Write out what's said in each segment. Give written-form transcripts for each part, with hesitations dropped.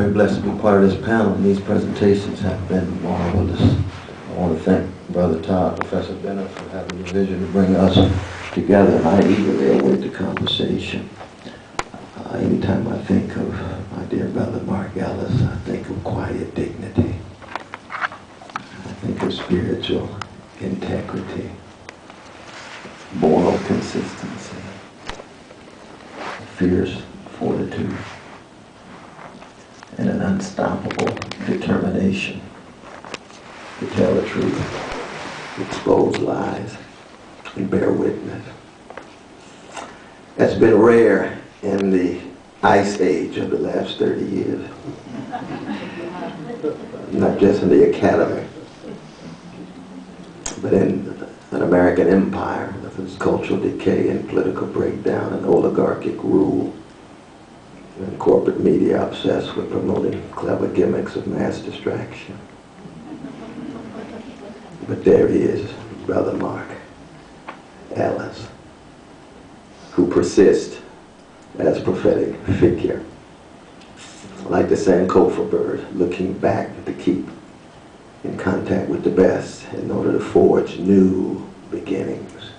very blessed to be part of this panel, and these presentations have been marvelous. I want to thank Brother Todd, Professor Bennett, for having the vision to bring us together, and I eagerly await the conversation. Anytime I think of my dear brother Marc Ellis, I think of quiet dignity. I think of spiritual integrity, moral consistency, fierce fortitude, and an unstoppable determination to tell the truth, expose lies, and bear witness. That's been rare in the ice age of the last 30 years. Not just in the academy, but in an American empire of its cultural decay and political breakdown and oligarchic rule, and corporate media obsessed with promoting clever gimmicks of mass distraction. But there he is, Brother Marc Ellis, who persists as prophetic figure, like the Sankofa bird, looking back to keep in contact with the best in order to forge new beginnings,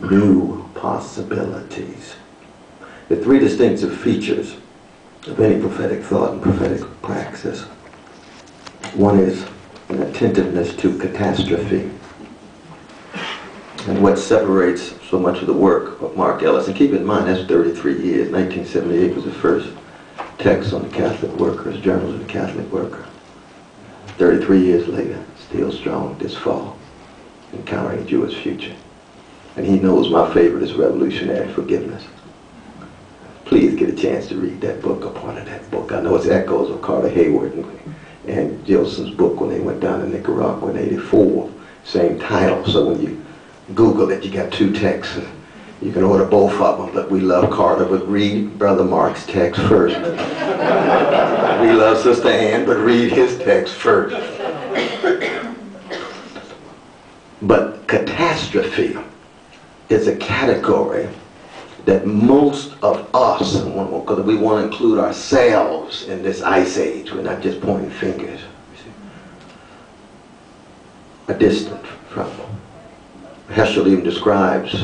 new possibilities. The three distinctive features of any prophetic thought and prophetic praxis. One is an attentiveness to catastrophe. And what separates so much of the work of Marc Ellis, and keep in mind that's 33 years, 1978 was the first text on the Catholic Workers, Journals of the Catholic Worker. 33 years later, still strong this fall, encountering a Jewish future. And he knows my favorite is Revolutionary Forgiveness. Please get a chance to read that book, or part of that book. I know it's echoes of Carter Hayward and Jilson's book when they went down to Nicaragua in '84, same title. So when you Google it, you got two texts. You can order both of them, but we love Carter, but read Brother Marc's text first. We love Sister Ann, but read his text first. But catastrophe is a category that most of us, because we want to include ourselves in this ice age, we're not just pointing fingers, are distant from. Heschel even describes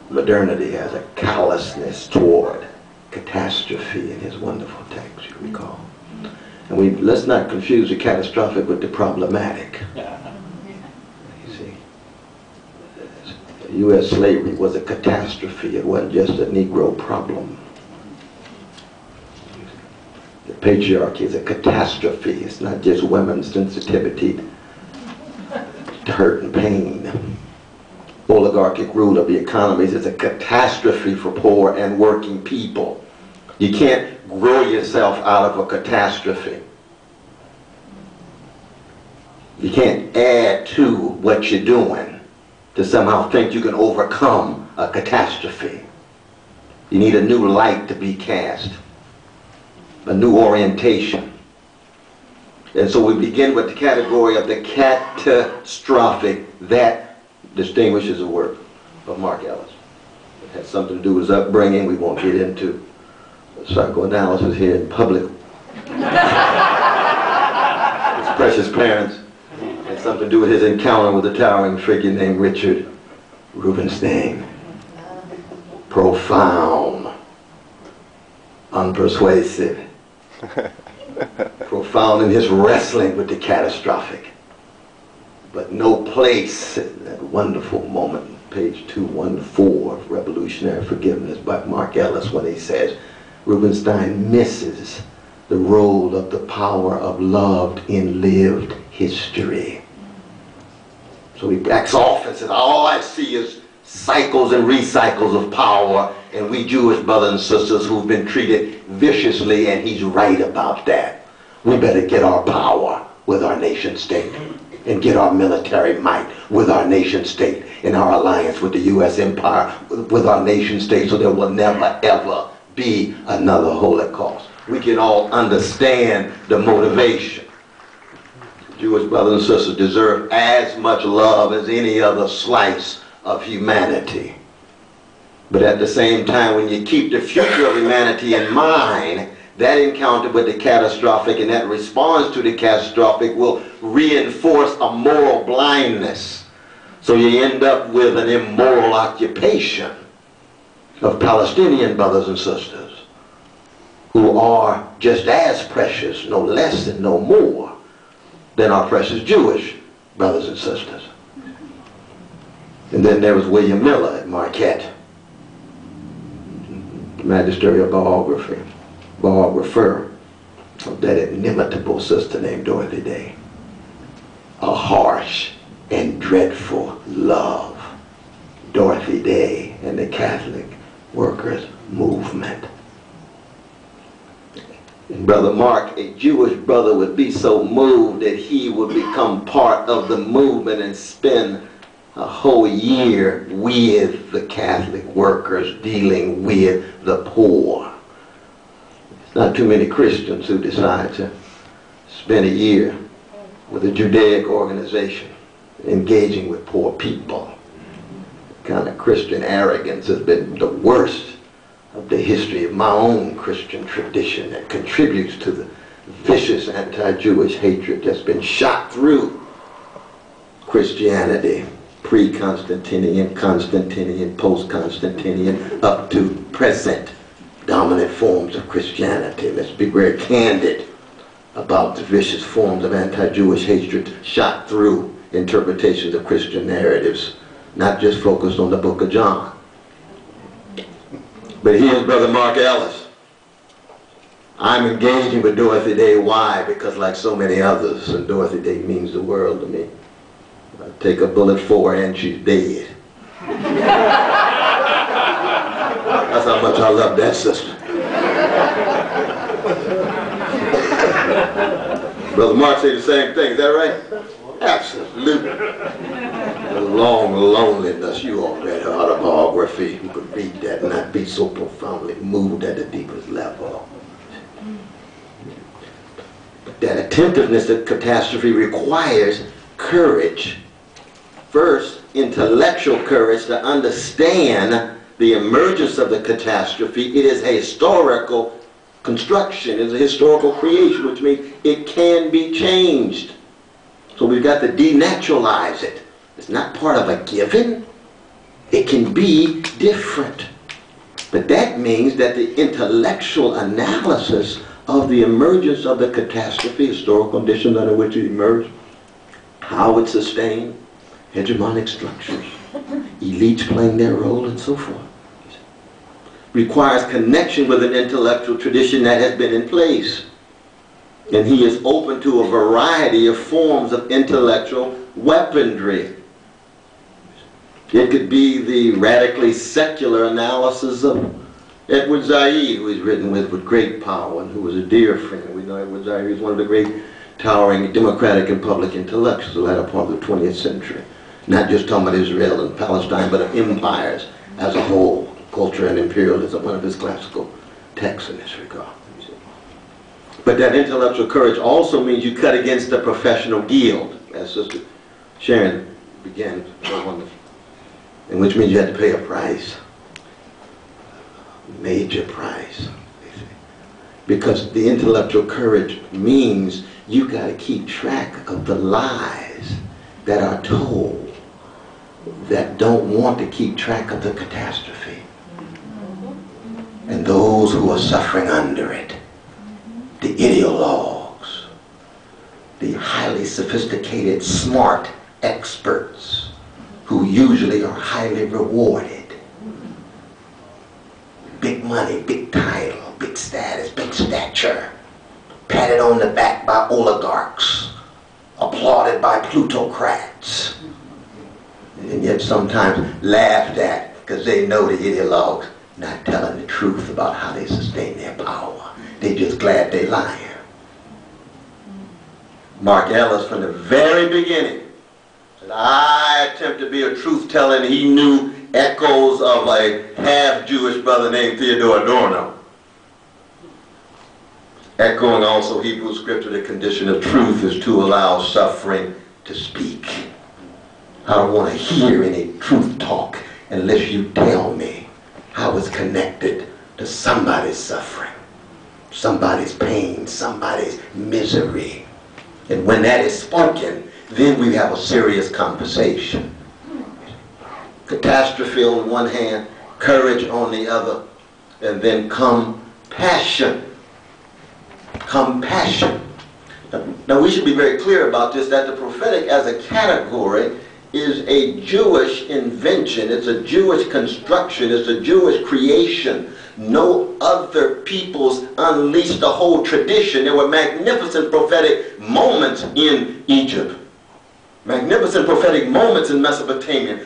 modernity as a callousness toward catastrophe in his wonderful text, you recall. And let's not confuse the catastrophic with the problematic. You see, U.S. slavery was a catastrophe. It wasn't just a Negro problem. The patriarchy is a catastrophe. It's not just women's sensitivity to hurt and pain. Oligarchic rule of the economies is a catastrophe for poor and working people. You can't grow yourself out of a catastrophe. You can't add to what you're doing to somehow think you can overcome a catastrophe. You need a new light to be cast, a new orientation. And so we begin with the category of the catastrophic. That distinguishes the work of Marc Ellis. It has something to do with his upbringing. We won't get into psychoanalysis here in public. His precious parents. It had something to do with his encounter with a towering figure named Richard Rubinstein. Profound, unpersuasive, profound in his wrestling with the catastrophic. But no place, that wonderful moment, page 214 of Revolutionary Forgiveness by Marc Ellis, when he says, Rubinstein misses the role of the power of loved in lived history. So he backs off and says, all I see is cycles and recycles of power, and we Jewish brothers and sisters who've been treated viciously, and he's right about that. We better get our power with our nation state, and get our military might with our nation state, in our alliance with the U.S. empire, with our nation state, so there will never ever be another Holocaust. We can all understand the motivation. Jewish brothers and sisters deserve as much love as any other slice of humanity. But at the same time, when you keep the future of humanity in mind, that encounter with the catastrophic and that response to the catastrophic will reinforce a moral blindness. So you end up with an immoral occupation of Palestinian brothers and sisters who are just as precious, no less and no more, than our precious Jewish brothers and sisters. And then there was William Miller at Marquette, magisterial biographer of that inimitable sister named Dorothy Day. A harsh and dreadful love. Dorothy Day and the Catholic Workers Movement. And Brother Mark, a Jewish brother, would be so moved that he would become part of the movement and spend a whole year with the Catholic workers dealing with the poor. It's not too many Christians who decide to spend a year with a Judaic organization engaging with poor people. Kind of Christian arrogance has been the worst of the history of my own Christian tradition that contributes to the vicious anti-Jewish hatred that's been shot through Christianity, pre-Constantinian, Constantinian, post-Constantinian, up to present dominant forms of Christianity. Let's be very candid about the vicious forms of anti-Jewish hatred shot through interpretations of Christian narratives, not just focused on the book of John. But here's Brother Marc Ellis. I'm engaging with Dorothy Day. Why? Because like so many others, and Dorothy Day means the world to me. I take a bullet for her and she's dead. That's how much I love that sister. Brother Mark said the same thing, is that right? Absolutely. The long loneliness, you all read her autobiography. You could read that and not be so profoundly moved at the deepest level. But that attentiveness to catastrophe requires courage. First, intellectual courage to understand the emergence of the catastrophe. It is a historical construction, it is a historical creation, which means it can be changed. So we've got to denaturalize it. It's not part of a given. It can be different. But that means that the intellectual analysis of the emergence of the catastrophe, historical conditions under which it emerged, how it's sustained, hegemonic structures, elites playing their role, and so forth, requires connection with an intellectual tradition that has been in place. And he is open to a variety of forms of intellectual weaponry. It could be the radically secular analysis of Edward Said, who he's written with great power and who was a dear friend. We know Edward Said is one of the great towering democratic and public intellectuals of the latter part of the 20th century. Not just talking about Israel and Palestine, but of empires as a whole. Culture and Imperialism, one of his classical texts in this regard. But that intellectual courage also means you cut against the professional guild, as Sister Sharon began so wonderful, and which means you had to pay a price, a major price, because the intellectual courage means you got to keep track of the lies that are told that don't want to keep track of the catastrophe, and those who are suffering under it. The ideologues, the highly sophisticated, smart experts who usually are highly rewarded. Big money, big title, big status, big stature, patted on the back by oligarchs, applauded by plutocrats, and yet sometimes laughed at because they know the ideologues not telling the truth about how they sustain their power. They just glad they lying. Marc Ellis, from the very beginning, said, I attempt to be a truth-teller, and he knew echoes of a half-Jewish brother named Theodore Adorno. Echoing also Hebrew scripture, the condition of truth is to allow suffering to speak. I don't want to hear any truth talk unless you tell me how it's connected to somebody's suffering. somebody's pain, somebody's misery. And when that is spoken, then we have a serious conversation. Catastrophe on one hand, courage on the other, and then compassion. Compassion. Now we should be very clear about this, that the prophetic as a category is a Jewish invention. It's a Jewish construction. It's a Jewish creation. No other peoples unleashed the whole tradition. There were magnificent prophetic moments in Egypt. Magnificent prophetic moments in Mesopotamia.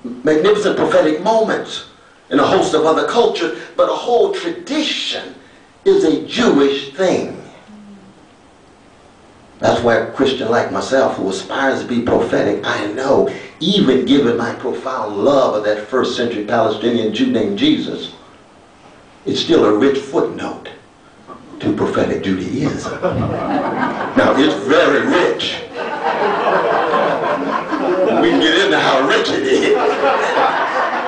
Magnificent prophetic moments in a host of other cultures. But a whole tradition is a Jewish thing. That's why a Christian like myself who aspires to be prophetic, I know, even given my profound love of that first century Palestinian Jew named Jesus, it's still a rich footnote to prophetic Judaism. Now, it's very rich. We can get into how rich it is.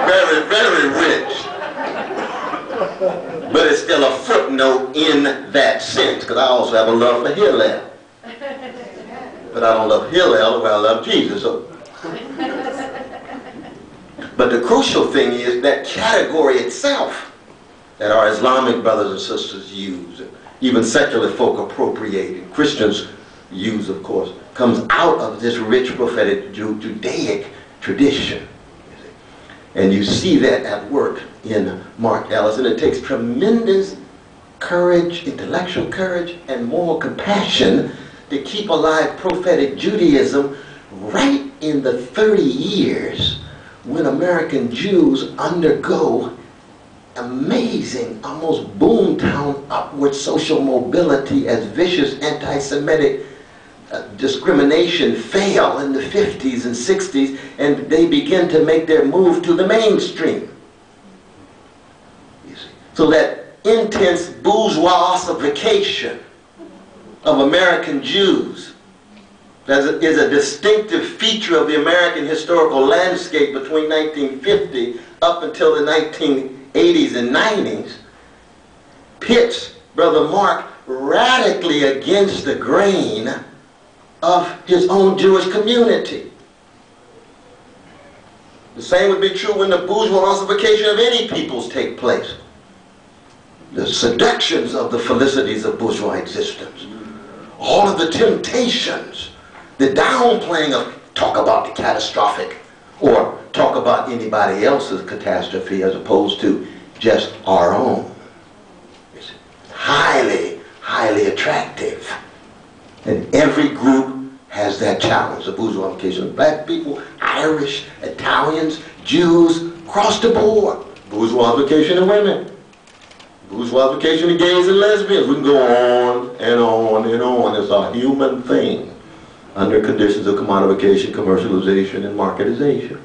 Very, very rich. But it's still a footnote in that sense, because I also have a love for Hillel. But I don't love Hillel the way I love Jesus. So. But the crucial thing is that category itself that our Islamic brothers and sisters use, even secular folk appropriate, and Christians use, of course, comes out of this rich prophetic Judaic tradition. And you see that at work in Marc Ellis, and it takes tremendous courage, intellectual courage, and moral compassion to keep alive prophetic Judaism right in the 30 years when American Jews undergo amazing, almost boomtown upward social mobility as vicious anti-Semitic discrimination fail in the 50s and 60s, and they begin to make their move to the mainstream. You see? So that intense bourgeoisification of American Jews that is a distinctive feature of the American historical landscape between 1950 up until the 1980s and 90s, pits Brother Marc radically against the grain of his own Jewish community. The same would be true when the bourgeoisification of any peoples take place. The seductions of the felicities of bourgeois existence. All of the temptations, the downplaying of talk about the catastrophic or talk about anybody else's catastrophe as opposed to just our own. It's highly, highly attractive. And every group has that challenge, the bourgeoisification of black people, Irish, Italians, Jews, across the board. Bourgeoisification of women. Bourgeoisification of gays and lesbians. We can go on and on and on. It's a human thing under conditions of commodification, commercialization, and marketization.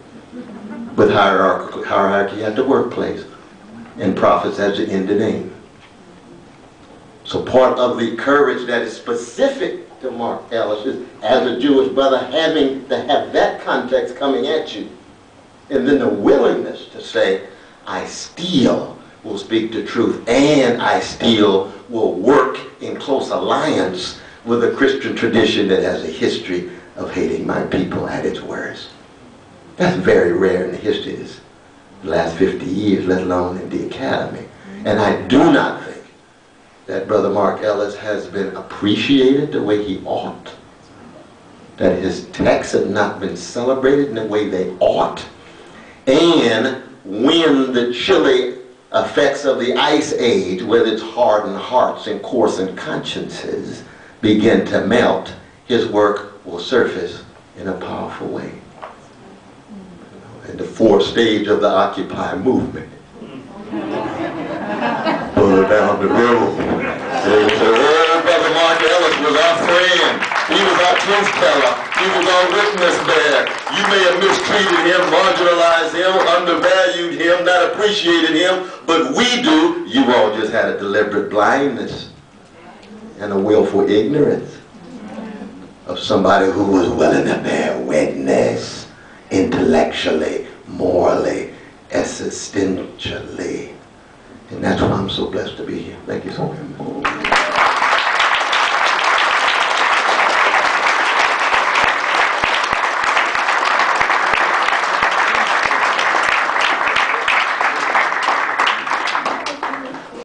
With hierarchy at the workplace and profits as the end and aim. So part of the courage that is specific to Marc Ellis is, as a Jewish brother, having to have that context coming at you. And then the willingness to say, I still will speak the truth, and I still will work in close alliance with a Christian tradition that has a history of hating my people at its worst. That's very rare in the history of the last 50 years, let alone in the academy. And I do not think that Brother Marc Ellis has been appreciated the way he ought, that his texts have not been celebrated in the way they ought, and when the chilly effects of the Ice Age, with its hardened hearts and coarsened consciences, begin to melt, his work will surface in a powerful way. In the fourth stage of the Occupy movement. Further down the road, they would say, oh, Brother Marc Ellis was our friend. He was our truth teller. He was our witness bearer. You may have mistreated him, marginalized him, undervalued him, not appreciated him, but we do. You all just had a deliberate blindness and a willful ignorance of somebody who was willing to bear witness intellectually, morally, existentially. And that's why I'm so blessed to be here. Thank you so very much.